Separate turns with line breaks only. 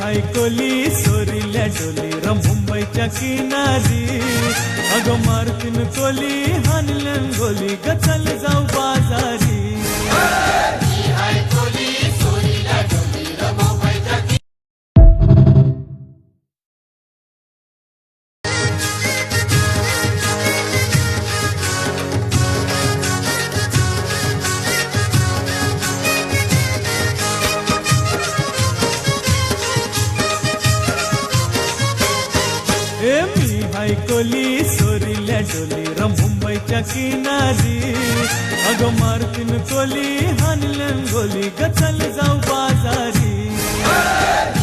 हाय कोली सोरील्या डोली र मुंबईच्या किनारी अगं मारतीन कोली हानलन गोली ग चल जाऊ बाजारी मी हाय कोली सोरील्या डोली र मुंबईच्या किनारी अगं मारतीन कोली हानलन गोली ग चल जाऊ बाजारी